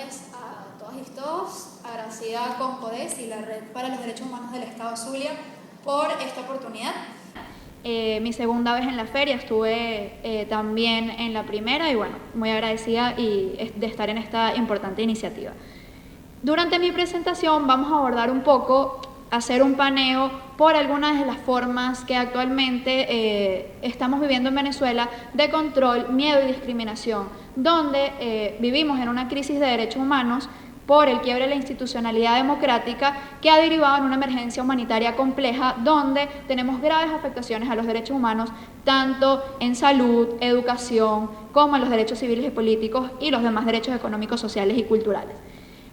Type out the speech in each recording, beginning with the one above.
tardes a todas y todos. Agradecida con CODES y la Red para los Derechos Humanos del Estado Zulia por esta oportunidad. Mi segunda vez en la feria, estuve también en la primera y bueno, muy agradecida de estar en esta importante iniciativa. Durante mi presentación vamos a abordar un poco, hacer un paneo por algunas de las formas que actualmente estamos viviendo en Venezuela de control, miedo y discriminación, donde vivimos en una crisis de derechos humanos por el quiebre de la institucionalidad democrática que ha derivado en una emergencia humanitaria compleja donde tenemos graves afectaciones a los derechos humanos, tanto en salud, educación, como en los derechos civiles y políticos y los demás derechos económicos, sociales y culturales.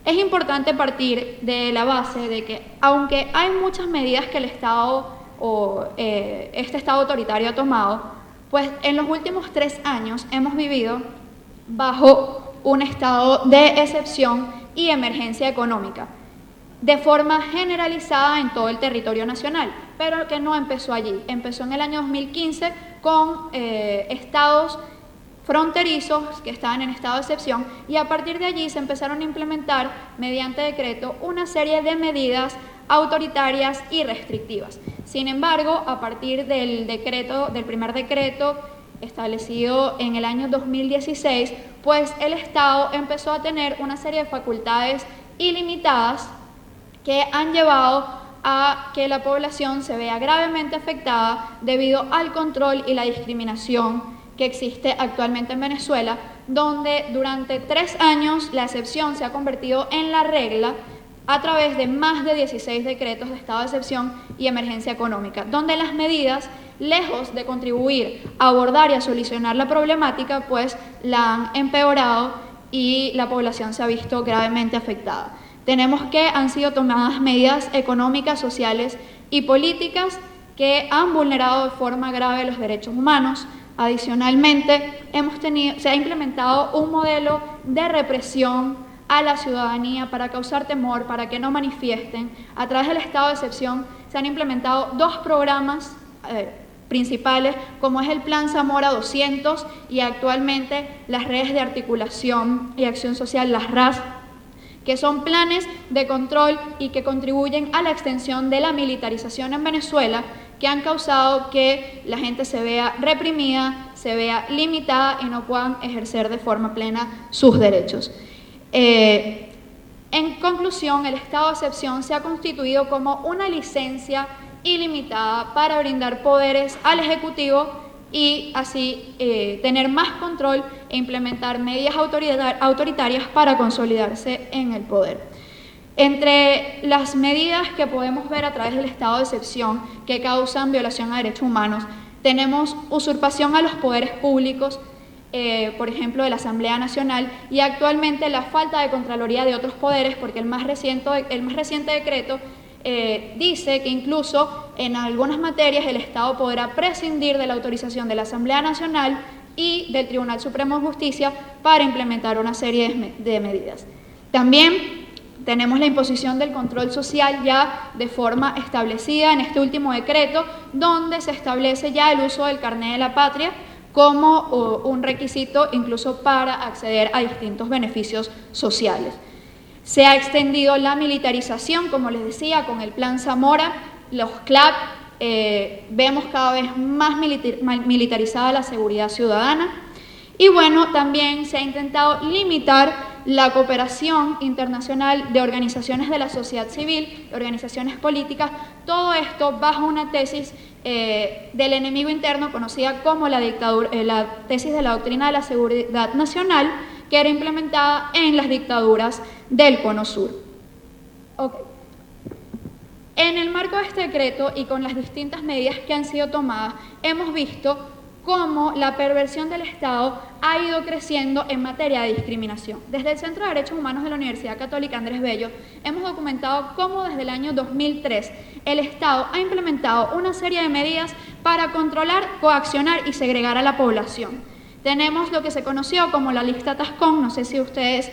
Es importante partir de la base de que, aunque hay muchas medidas que el Estado o este Estado autoritario ha tomado, pues en los últimos 3 años hemos vivido bajo un estado de excepción y emergencia económica, de forma generalizada en todo el territorio nacional, pero que no empezó allí. Empezó en el año 2015 con estados fronterizos que estaban en estado de excepción y a partir de allí se empezaron a implementar mediante decreto una serie de medidas autoritarias y restrictivas. Sin embargo, a partir del primer decreto establecido en el año 2016, pues el Estado empezó a tener una serie de facultades ilimitadas que han llevado a que la población se vea gravemente afectada debido al control y la discriminación que existe actualmente en Venezuela, donde durante 3 años la excepción se ha convertido en la regla a través de más de 16 decretos de estado de excepción y emergencia económica, donde las medidas, lejos de contribuir a abordar y a solucionar la problemática, pues la han empeorado y la población se ha visto gravemente afectada. Tenemos que han sido tomadas medidas económicas, sociales y políticas que han vulnerado de forma grave los derechos humanos. Adicionalmente, se ha implementado un modelo de represión a la ciudadanía para causar temor, para que no manifiesten. A través del estado de excepción se han implementado 2 programas principales, como es el Plan Zamora 200 y actualmente las redes de articulación y acción social, las RAS, que son planes de control y que contribuyen a la extensión de la militarización en Venezuela, que han causado que la gente se vea reprimida, se vea limitada y no puedan ejercer de forma plena sus derechos. En conclusión, el estado de excepción se ha constituido como una licencia ilimitada para brindar poderes al Ejecutivo y así tener más control e implementar medidas autoritarias para consolidarse en el poder. Entre las medidas que podemos ver a través del estado de excepción que causan violación a derechos humanos, tenemos usurpación a los poderes públicos, por ejemplo, de la Asamblea Nacional, y actualmente la falta de Contraloría de otros poderes, porque el más reciente decreto dice que incluso en algunas materias el Estado podrá prescindir de la autorización de la Asamblea Nacional y del Tribunal Supremo de Justicia para implementar una serie de medidas. También tenemos la imposición del control social ya de forma establecida en este último decreto, donde se establece ya el uso del carné de la patria como un requisito incluso para acceder a distintos beneficios sociales. Se ha extendido la militarización, como les decía, con el Plan Zamora, los CLAP, vemos cada vez más militarizada la seguridad ciudadana. Y bueno, también se ha intentado limitar la cooperación internacional de organizaciones de la sociedad civil, de organizaciones políticas, todo esto bajo una tesis del enemigo interno conocida como la tesis de la doctrina de la seguridad nacional, que era implementada en las dictaduras del Cono Sur. Okay. En el marco de este decreto y con las distintas medidas que han sido tomadas, hemos visto cómo la perversión del Estado ha ido creciendo en materia de discriminación. Desde el Centro de Derechos Humanos de la Universidad Católica Andrés Bello hemos documentado cómo desde el año 2003 el Estado ha implementado una serie de medidas para controlar, coaccionar y segregar a la población. Tenemos lo que se conoció como la lista Tascón, no sé si ustedes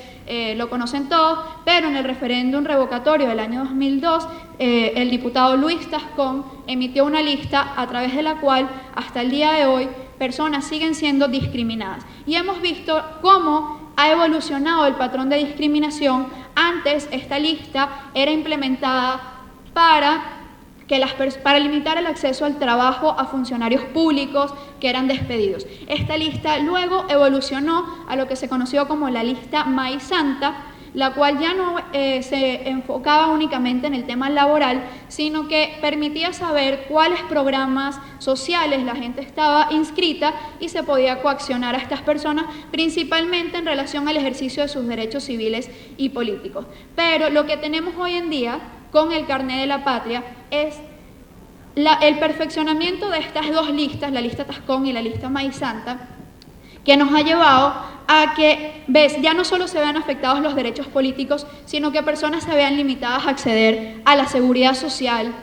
lo conocen todos, pero en el referéndum revocatorio del año 2002, el diputado Luis Tascón emitió una lista a través de la cual hasta el día de hoy personas siguen siendo discriminadas. Y hemos visto cómo ha evolucionado el patrón de discriminación. Antes esta lista era implementada para limitar el acceso al trabajo a funcionarios públicos que eran despedidos. Esta lista luego evolucionó a lo que se conoció como la lista Maíz Santa, la cual ya no se enfocaba únicamente en el tema laboral, sino que permitía saber cuáles programas sociales la gente estaba inscrita y se podía coaccionar a estas personas, principalmente en relación al ejercicio de sus derechos civiles y políticos. Pero lo que tenemos hoy en día con el Carnet de la Patria es el perfeccionamiento de estas dos listas, la lista Tascón y la lista Maíz Santa, que nos ha llevado a que, ya no solo se vean afectados los derechos políticos, sino que personas se vean limitadas a acceder a la seguridad social,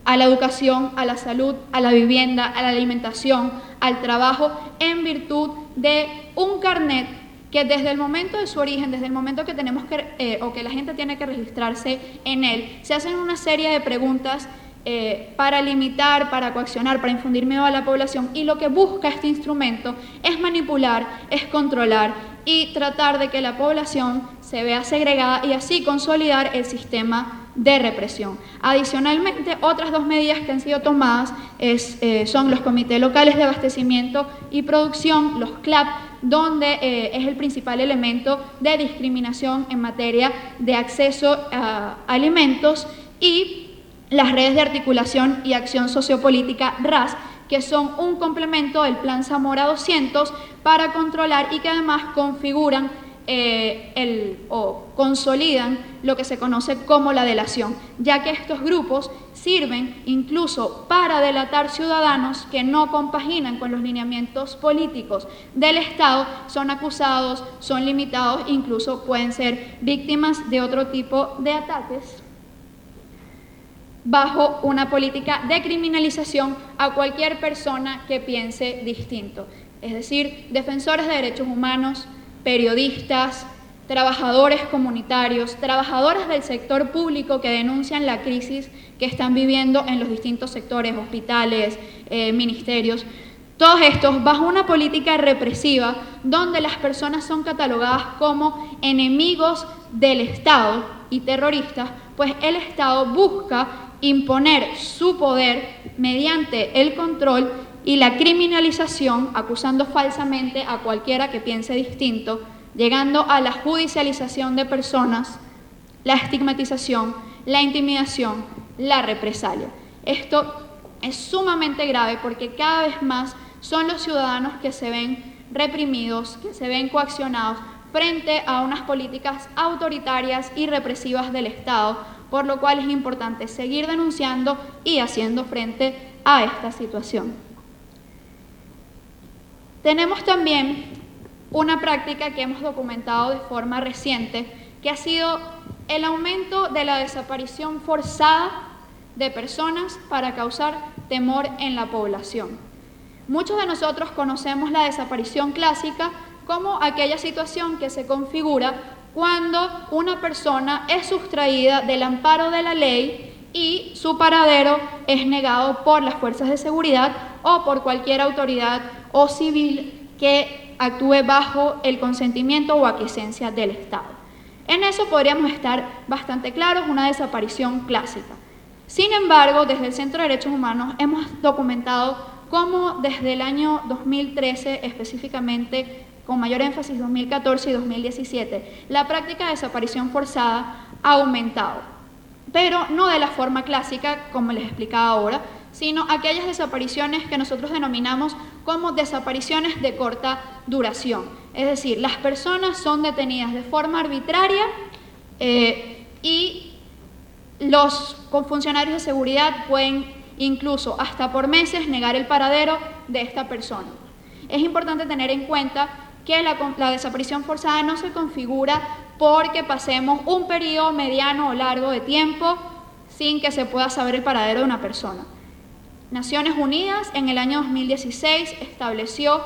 a la educación, a la salud, a la vivienda, a la alimentación, al trabajo, en virtud de un carnet que desde el momento de su origen, desde el momento que tenemos que la gente tiene que registrarse en él, se hacen una serie de preguntas para limitar, para coaccionar, para infundir miedo a la población, y lo que busca este instrumento es manipular, es controlar y tratar de que la población se vea segregada y así consolidar el sistema de represión. Adicionalmente, otras dos medidas que han sido tomadas son los comités locales de abastecimiento y producción, los CLAP, donde es el principal elemento de discriminación en materia de acceso a alimentos, y las redes de articulación y acción sociopolítica RAS, que son un complemento del Plan Zamora 200 para controlar y que además configuran o consolidan lo que se conoce como la delación, ya que estos grupos sirven incluso para delatar ciudadanos que no compaginan con los lineamientos políticos del Estado, son acusados, son limitados, incluso pueden ser víctimas de otro tipo de ataques, bajo una política de criminalización a cualquier persona que piense distinto. Es decir, defensores de derechos humanos, periodistas, trabajadores comunitarios, trabajadores del sector público que denuncian la crisis que están viviendo en los distintos sectores, hospitales, ministerios. Todos estos bajo una política represiva donde las personas son catalogadas como enemigos del Estado y terroristas, pues el Estado busca imponer su poder mediante el control y la criminalización, acusando falsamente a cualquiera que piense distinto, llegando a la judicialización de personas, la estigmatización, la intimidación, la represalia. Esto es sumamente grave porque cada vez más son los ciudadanos que se ven reprimidos, que se ven coaccionados frente a unas políticas autoritarias y represivas del Estado, por lo cual es importante seguir denunciando y haciendo frente a esta situación. Tenemos también una práctica que hemos documentado de forma reciente, que ha sido el aumento de la desaparición forzada de personas para causar temor en la población. Muchos de nosotros conocemos la desaparición clásica como aquella situación que se configura cuando una persona es sustraída del amparo de la ley y su paradero es negado por las fuerzas de seguridad o por cualquier autoridad o civil que actúe bajo el consentimiento o aquiescencia del Estado. En eso podríamos estar bastante claros, una desaparición clásica. Sin embargo, desde el Centro de Derechos Humanos hemos documentado cómo desde el año 2013, específicamente con mayor énfasis 2014 y 2017, la práctica de desaparición forzada ha aumentado, pero no de la forma clásica, como les explicaba ahora, sino aquellas desapariciones que nosotros denominamos como desapariciones de corta duración. Es decir, las personas son detenidas de forma arbitraria y los funcionarios de seguridad pueden incluso hasta por meses negar el paradero de esta persona. Es importante tener en cuenta que la desaparición forzada no se configura porque pasemos un periodo mediano o largo de tiempo sin que se pueda saber el paradero de una persona. Naciones Unidas en el año 2016 estableció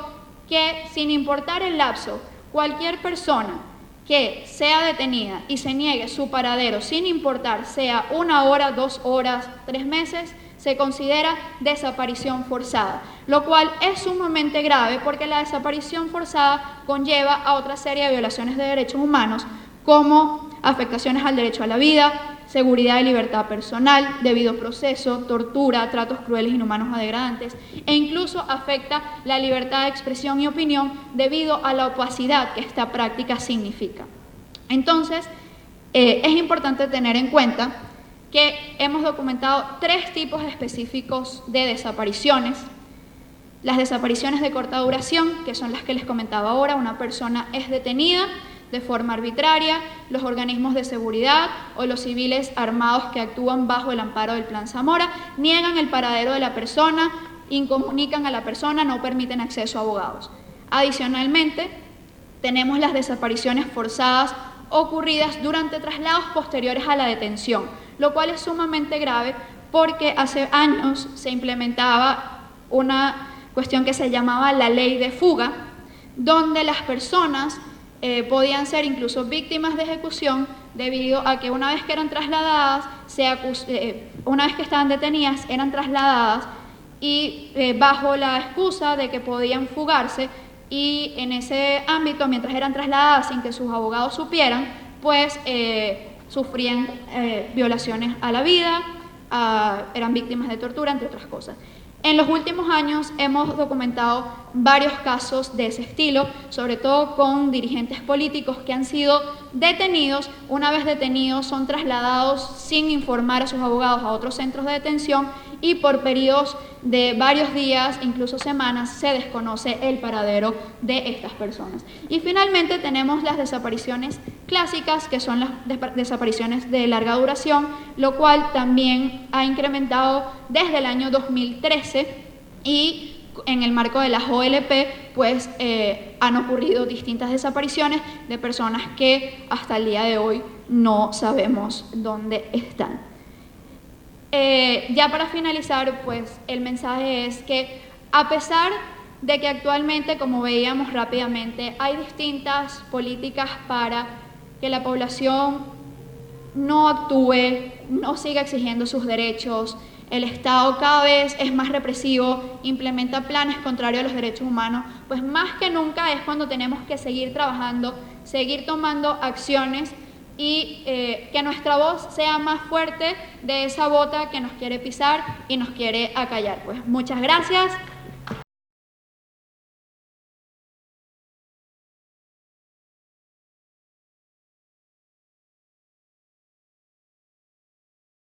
que sin importar el lapso, cualquier persona que sea detenida y se niegue su paradero sin importar sea 1 hora, 2 horas, 3 meses, se considera desaparición forzada, lo cual es sumamente grave porque la desaparición forzada conlleva a otra serie de violaciones de derechos humanos como afectaciones al derecho a la vida, seguridad y libertad personal, debido proceso, tortura, tratos crueles, inhumanos o degradantes, e incluso afecta la libertad de expresión y opinión debido a la opacidad que esta práctica significa. Entonces, es importante tener en cuenta que hemos documentado 3 tipos específicos de desapariciones. Las desapariciones de corta duración, que son las que les comentaba ahora, una persona es detenida de forma arbitraria, los organismos de seguridad o los civiles armados que actúan bajo el amparo del Plan Zamora niegan el paradero de la persona, incomunican a la persona, no permiten acceso a abogados. Adicionalmente, tenemos las desapariciones forzadas ocurridas durante traslados posteriores a la detención, lo cual es sumamente grave porque hace años se implementaba una cuestión que se llamaba la ley de fuga, donde las personas podían ser incluso víctimas de ejecución debido a que una vez que eran trasladadas, una vez que estaban detenidas, eran trasladadas y bajo la excusa de que podían fugarse, y en ese ámbito, mientras eran trasladadas sin que sus abogados supieran, pues sufrían violaciones a la vida, eran víctimas de tortura, entre otras cosas. En los últimos años hemos documentado varios casos de ese estilo, sobre todo con dirigentes políticos que han sido detenidos. Una vez detenidos son trasladados sin informar a sus abogados a otros centros de detención y por periodos de varios días, incluso semanas, se desconoce el paradero de estas personas. Y finalmente tenemos las desapariciones clásicas, que son las desapariciones de larga duración, lo cual también ha incrementado desde el año 2013 y en el marco de las OLP, pues han ocurrido distintas desapariciones de personas que hasta el día de hoy no sabemos dónde están. Ya para finalizar, pues el mensaje es que a pesar de que actualmente, como veíamos rápidamente, hay distintas políticas para que la población no actúe, no siga exigiendo sus derechos, el Estado cada vez es más represivo, implementa planes contrarios a los derechos humanos, pues más que nunca es cuando tenemos que seguir trabajando, seguir tomando acciones y que nuestra voz sea más fuerte de esa bota que nos quiere pisar y nos quiere acallar. Pues muchas gracias.